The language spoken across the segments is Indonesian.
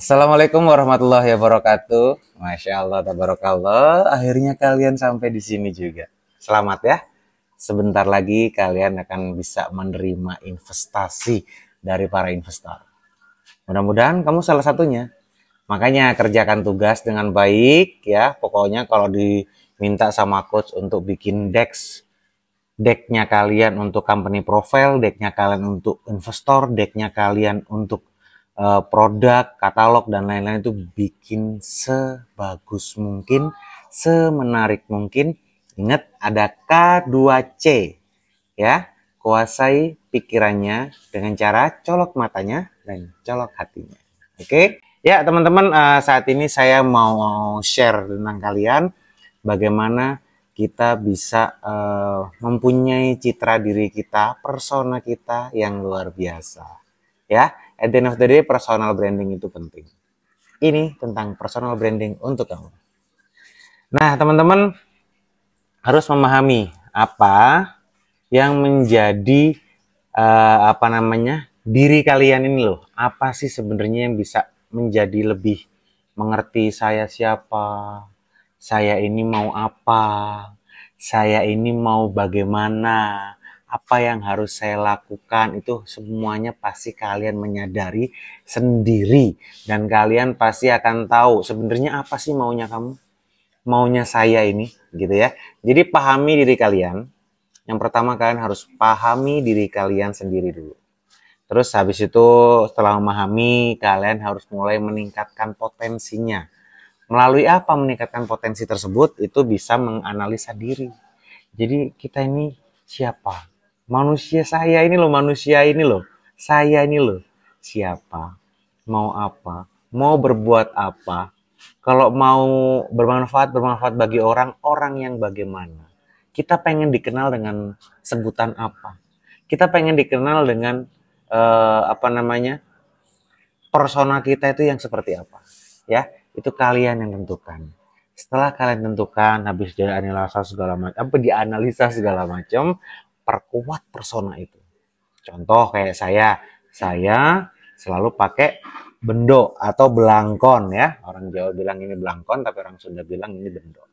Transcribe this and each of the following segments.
Assalamualaikum warahmatullahi wabarakatuh. Masya Allah, tabarakallah. Akhirnya kalian sampai di sini juga. Selamat ya. Sebentar lagi kalian akan bisa menerima investasi dari para investor. Mudah-mudahan kamu salah satunya. Makanya kerjakan tugas dengan baik ya. Pokoknya kalau diminta sama coach untuk bikin decknya kalian untuk company profile, decknya kalian untuk investor, decknya kalian untuk produk, katalog, dan lain-lain itu bikin sebagus mungkin, semenarik mungkin. Ingat ada K2C ya, kuasai pikirannya dengan cara colok matanya dan colok hatinya. Oke, ya teman-teman, saat ini saya mau share tentang kalian bagaimana kita bisa mempunyai citra diri kita, persona kita yang luar biasa. Ya, at the end of the day, personal branding itu penting. Ini tentang personal branding untuk kamu. Nah, teman-teman harus memahami apa yang menjadi diri kalian ini loh. Apa sih sebenarnya yang bisa menjadi lebih mengerti saya siapa, saya ini mau apa, saya ini mau bagaimana, apa yang harus saya lakukan, itu semuanya pasti kalian menyadari sendiri. Dan kalian pasti akan tahu sebenarnya apa sih maunya kamu, maunya saya ini, gitu ya. Jadi pahami diri kalian. Yang pertama kalian harus pahami diri kalian sendiri dulu. Terus habis itu setelah memahami, kalian harus mulai meningkatkan potensinya. Melalui apa meningkatkan potensi tersebut? Itu bisa menganalisa diri. Jadi kita ini siapa? Manusia saya ini loh, manusia ini loh. Saya ini loh. Siapa? Mau apa? Mau berbuat apa? Kalau mau bermanfaat bagi orang, orang yang bagaimana? Kita pengen dikenal dengan sebutan apa? Kita pengen dikenal dengan persona kita itu yang seperti apa? Ya, itu kalian yang tentukan. Setelah kalian tentukan, habis dianalisa segala macam, perkuat persona itu. Contoh kayak saya selalu pakai bendo atau belangkon ya. Orang Jawa bilang ini belangkon, tapi orang Sunda bilang ini bendo.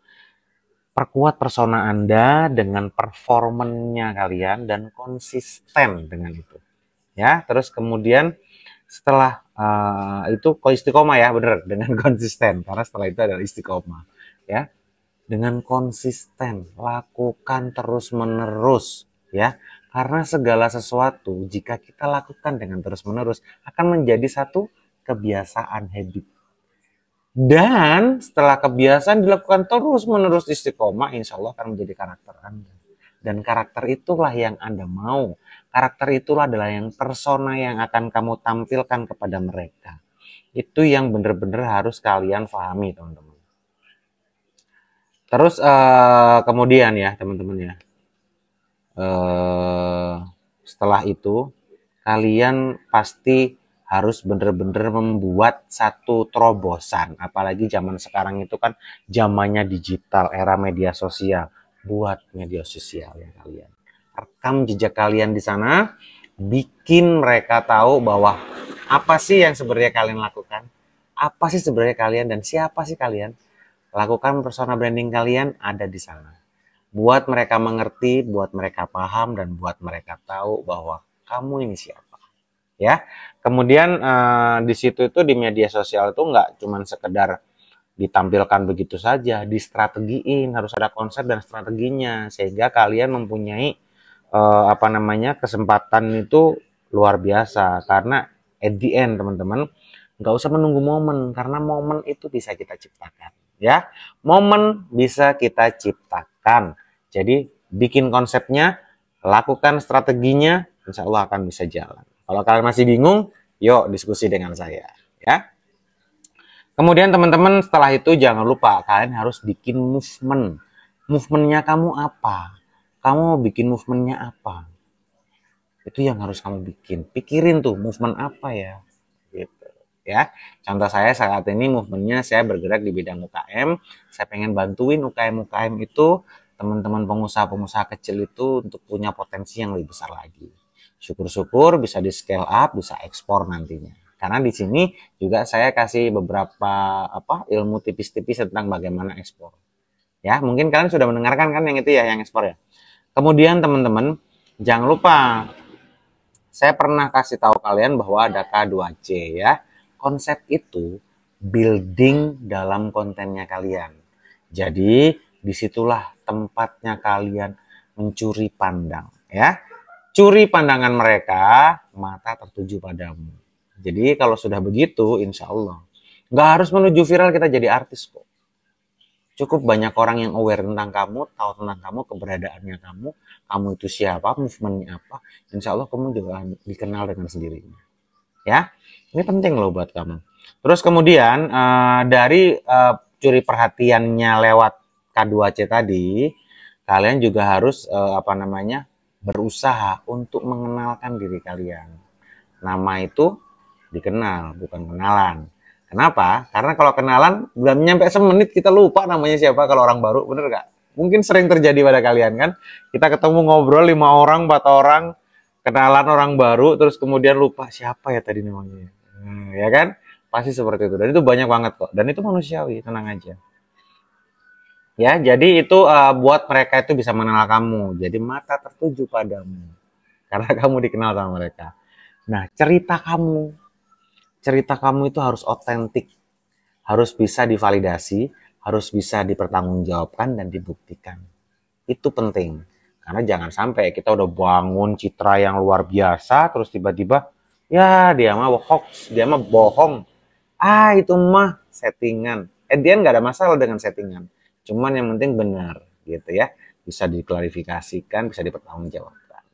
Perkuat persona Anda dengan performanya kalian dan konsisten dengan itu. Ya, terus kemudian setelah itu istiqomah ya, bener, dengan konsisten, karena setelah itu adalah istiqomah ya. Dengan konsisten lakukan terus menerus ya, karena segala sesuatu jika kita lakukan dengan terus menerus akan menjadi satu kebiasaan, habit. Dan setelah kebiasaan dilakukan terus menerus istiqomah, insya Allah akan menjadi karakter Anda. Dan karakter itulah yang Anda mau. Karakter itulah adalah yang persona yang akan kamu tampilkan kepada mereka. Itu yang benar-benar harus kalian pahami, teman-teman. Terus kemudian ya, teman-teman ya. Setelah itu, kalian pasti harus benar-benar membuat satu terobosan. Apalagi zaman sekarang itu kan zamannya digital, era media sosial. Buat media sosial ya kalian. Rekam jejak kalian di sana, bikin mereka tahu bahwa apa sih yang sebenarnya kalian lakukan, apa sih sebenarnya kalian, dan siapa sih kalian. Lakukan persona branding kalian ada di sana. Buat mereka mengerti, buat mereka paham, dan buat mereka tahu bahwa kamu ini siapa. Ya, kemudian di situ itu di media sosial itu nggak cuma sekedar ditampilkan begitu saja, distrategiin, harus ada konsep dan strateginya sehingga kalian mempunyai kesempatan itu luar biasa. Karena at the end teman-teman nggak usah menunggu momen, karena momen itu bisa kita ciptakan ya, momen bisa kita ciptakan. Jadi bikin konsepnya, lakukan strateginya, insya Allah akan bisa jalan. Kalau kalian masih bingung, yuk diskusi dengan saya ya. Kemudian teman-teman setelah itu jangan lupa kalian harus bikin movement. Movementnya kamu apa? Kamu mau bikin movementnya apa? Itu yang harus kamu bikin. Pikirin tuh movement apa ya. Gitu ya. Contoh saya saat ini movementnya saya bergerak di bidang UKM. Saya pengen bantuin UKM-UKM itu, teman-teman pengusaha-pengusaha kecil itu untuk punya potensi yang lebih besar lagi. Syukur-syukur bisa di scale up, bisa ekspor nantinya. Karena di sini juga saya kasih beberapa ilmu tipis-tipis tentang bagaimana ekspor. Ya, mungkin kalian sudah mendengarkan kan yang itu ya, yang ekspor ya. Kemudian teman-teman, jangan lupa saya pernah kasih tahu kalian bahwa ada K2C ya. Konsep itu building dalam kontennya kalian. Jadi disitulah tempatnya kalian mencuri pandang ya. Curi pandangan mereka, mata tertuju padamu. Jadi kalau sudah begitu, insya Allah nggak harus menuju viral kita jadi artis kok. Cukup banyak orang yang aware tentang kamu, tahu tentang kamu, keberadaannya kamu itu siapa, movementnya apa. Insya Allah kamu juga dikenal dengan sendirinya. Ya, ini penting loh buat kamu. Terus kemudian dari curi perhatiannya lewat K2C tadi, kalian juga harus berusaha untuk mengenalkan diri kalian. Nama itu dikenal, bukan kenalan. Kenapa? Karena kalau kenalan belum nyampe semenit kita lupa namanya siapa kalau orang baru, bener gak? Mungkin sering terjadi pada kalian kan? Kita ketemu ngobrol 5 orang, 4 orang, kenalan orang baru, terus kemudian lupa siapa ya tadi namanya. Ya kan? Pasti seperti itu. Dan itu banyak banget kok. Dan itu manusiawi, tenang aja. Ya, jadi itu buat mereka itu bisa mengenal kamu. Jadi mata tertuju padamu. Karena kamu dikenal sama mereka. Nah, cerita kamu itu harus otentik, harus bisa divalidasi, harus bisa dipertanggungjawabkan dan dibuktikan. Itu penting. Karena jangan sampai kita udah bangun citra yang luar biasa, terus tiba-tiba, ya dia mah hoax, dia mah bohong. Itu mah settingan. Dia nggak ada masalah dengan settingan. Cuman yang penting benar, gitu ya. Bisa diklarifikasikan, bisa dipertanggungjawabkan.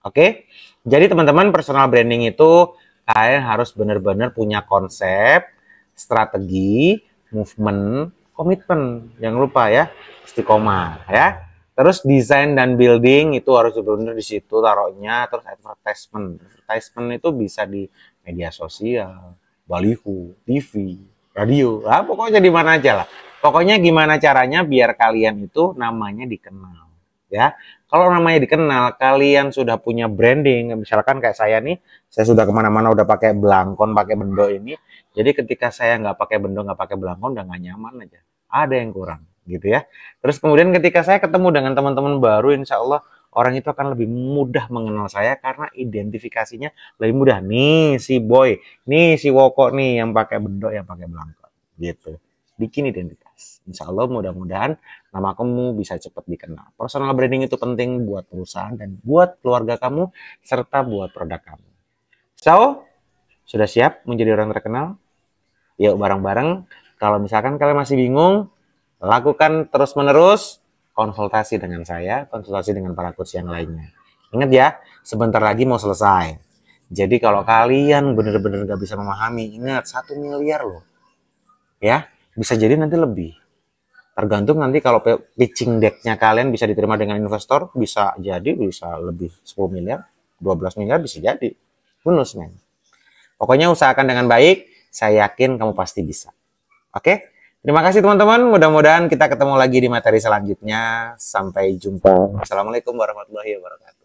Oke? Jadi teman-teman, personal branding itu kalian harus benar-benar punya konsep, strategi, movement, komitmen. Jangan lupa ya, istiqomah ya. Terus desain dan building itu harus benar-benar di situ taruhnya. Terus advertisement. Advertisement itu bisa di media sosial, baliho, TV, radio. Pokoknya di mana aja lah. Pokoknya gimana caranya biar kalian itu namanya dikenal. Ya, kalau namanya dikenal, kalian sudah punya branding. Misalkan kayak saya nih, saya sudah kemana-mana udah pakai belangkon, pakai bendo ini. Jadi ketika saya nggak pakai bendo, nggak pakai belangkon, udah nggak nyaman aja. Ada yang kurang, gitu ya. Terus kemudian ketika saya ketemu dengan teman-teman baru, insya Allah orang itu akan lebih mudah mengenal saya karena identifikasinya lebih mudah. Nih si Boy, nih si Woko nih yang pakai bendo, yang pakai belangkon, gitu. Bikin identitas. Insya Allah mudah-mudahan nama kamu bisa cepat dikenal. Personal branding itu penting buat perusahaan dan buat keluarga kamu serta buat produk kamu. So, sudah siap menjadi orang terkenal? Yuk bareng-bareng. Kalau misalkan kalian masih bingung, lakukan terus-menerus konsultasi dengan saya, konsultasi dengan para coach yang lainnya. Ingat ya, sebentar lagi mau selesai. Jadi kalau kalian benar-benar gak bisa memahami, ingat 1 miliar loh. Ya, bisa jadi nanti lebih. Tergantung nanti kalau pitching deck-nya kalian bisa diterima dengan investor, bisa jadi bisa lebih 10 miliar, 12 miliar bisa jadi. Bonus, men. Pokoknya usahakan dengan baik, saya yakin kamu pasti bisa. Oke? Terima kasih teman-teman, mudah-mudahan kita ketemu lagi di materi selanjutnya. Sampai jumpa. Assalamualaikum warahmatullahi wabarakatuh.